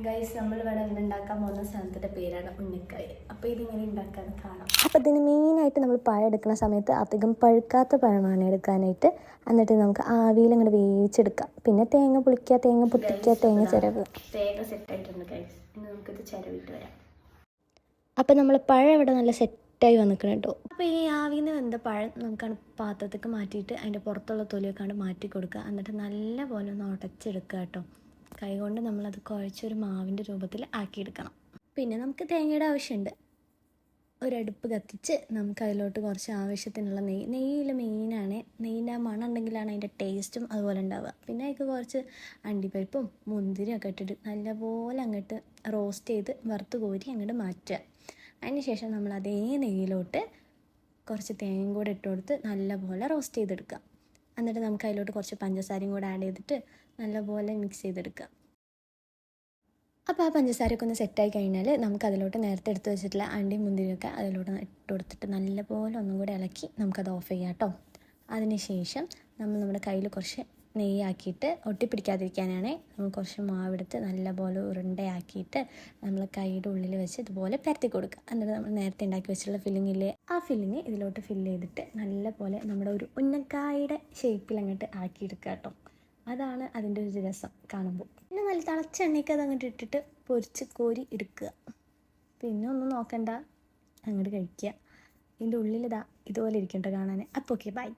Guys, നമ്മളിവിടെ ഉണ്ടാക്കാൻ പോകുന്ന സാധനത്തിൻ്റെ പേരാണ് ഉന്നക്കായ. അപ്പോൾ ഇതിങ്ങനെ ഉണ്ടാക്കാൻ കാണാം. അപ്പോൾ ഇതിന് മെയിനായിട്ട് നമ്മൾ പഴം എടുക്കുന്ന സമയത്ത് അധികം പഴുക്കാത്ത പഴമാണ് എടുക്കാനായിട്ട്. എന്നിട്ട് നമുക്ക് ആവിയിൽ അങ്ങോട്ട് വേവിച്ചെടുക്കാം. പിന്നെ തേങ്ങ പൊളിക്കുക, തേങ്ങ പൊട്ടിക്കുക, തേങ്ങ ചിരവ്. തേങ്ങ സെറ്റായിട്ടുണ്ട് ഗൈസ്. ഇനി നമുക്കിത് ചിരവിട്ട് വരാം. അപ്പോൾ നമ്മൾ പഴം ഇവിടെ നല്ല സെറ്റായി വന്നിക്കണം കേട്ടോ. അപ്പോൾ ഈ ആവിയിൽ നിന്ന് വെന്ത പഴം നമുക്കാണ് പാത്രത്തേക്ക് മാറ്റിയിട്ട് അതിൻ്റെ പുറത്തുള്ള തൊലിയൊക്കെ മാറ്റി കൊടുക്കുക. എന്നിട്ട് നല്ല പോലെ ഒന്ന് ഉടച്ചെടുക്കുക കേട്ടോ. കൈകൊണ്ട് നമ്മളത് കുഴച്ചൊരു മാവിൻ്റെ രൂപത്തിൽ ആക്കിയെടുക്കണം. പിന്നെ നമുക്ക് തേങ്ങയുടെ ആവശ്യമുണ്ട്. ഒരടുപ്പ് കത്തിച്ച് നമുക്ക് അതിലോട്ട് കുറച്ച് ആവശ്യത്തിനുള്ള നെയ്യിൽ മെയിനാണ്. നെയ്യിൻ്റെ ആ മണം ഉണ്ടെങ്കിലാണ് അതിൻ്റെ ടേസ്റ്റും അതുപോലെ ഉണ്ടാവുക. പിന്നെ അതിൽ കുറച്ച് അണ്ടിപ്പരിപ്പും മുന്തിരിയും ഒക്കെ ഇട്ടിട്ട് നല്ലപോലെ അങ്ങോട്ട് റോസ്റ്റ് ചെയ്ത് വറുത്ത് കോരി അങ്ങോട്ട് മാറ്റുക. അതിന് ശേഷം നമ്മൾ അതേ നെയ്യിലോട്ട് കുറച്ച് തേങ്ങയും കൂടെ ഇട്ട് കൊടുത്ത് നല്ലപോലെ റോസ്റ്റ് ചെയ്തെടുക്കുക. എന്നിട്ട് നമുക്ക് അതിലോട്ട് കുറച്ച് പഞ്ചസാരയും കൂടെ ആഡ് ചെയ്തിട്ട് നല്ലപോലെ മിക്സ് ചെയ്തെടുക്കുക. അപ്പോൾ ആ പഞ്ചസാരയൊക്കെ ഒന്ന് സെറ്റായി കഴിഞ്ഞാൽ നമുക്ക് അതിലോട്ട് നേരത്തെ എടുത്ത് വെച്ചിട്ടുള്ള അണ്ടിയും മുന്തിരിയൊക്കെ അതിലോട്ട് ഇട്ട് കൊടുത്തിട്ട് നല്ലപോലെ ഒന്നും കൂടെ ഇളക്കി നമുക്കത് ഓഫ് ചെയ്യാം കേട്ടോ. അതിന് ശേഷം നമ്മൾ നമ്മുടെ കയ്യിൽ കുറച്ച് നെയ്യാക്കിയിട്ട് ഒട്ടിപ്പിടിക്കാതിരിക്കാനാണ് നമ്മൾ കുറച്ച് മാവെടുത്ത് നല്ലപോലെ ഉരുണ്ടയാക്കിയിട്ട് നമ്മൾ കൈയുടെ ഉള്ളിൽ വെച്ച് ഇതുപോലെ പരത്തി കൊടുക്കുക. എന്നിട്ട് നമ്മൾ നേരത്തെ ഉണ്ടാക്കി വെച്ചിട്ടുള്ള ഫില്ലിങ്ങില്ലേ, ആ ഫില്ലിങ് ഇതിലോട്ട് ഫില്ല് ചെയ്തിട്ട് നല്ലപോലെ നമ്മുടെ ഒരു ഉന്നക്കായയുടെ ഷേപ്പിൽ അങ്ങോട്ട് ആക്കിയെടുക്കുക കേട്ടോ. അതാണ് അതിൻ്റെ ഒരു രസം കാണുമ്പോൾ. പിന്നെ നല്ല തിളച്ച എണ്ണയ്ക്ക് അത് അങ്ങോട്ട് ഇട്ടിട്ട് പൊരിച്ച് കോരി എടുക്കുക. പിന്നെ ഒന്നും നോക്കണ്ട, അങ്ങോട്ട് കഴിക്കുക. ഇതിൻ്റെ ഉള്ളിലിതാ ഇതുപോലെ ഇരിക്കട്ടെ കാണാൻ. അപ്പോൾ ഓക്കെ, ബൈ.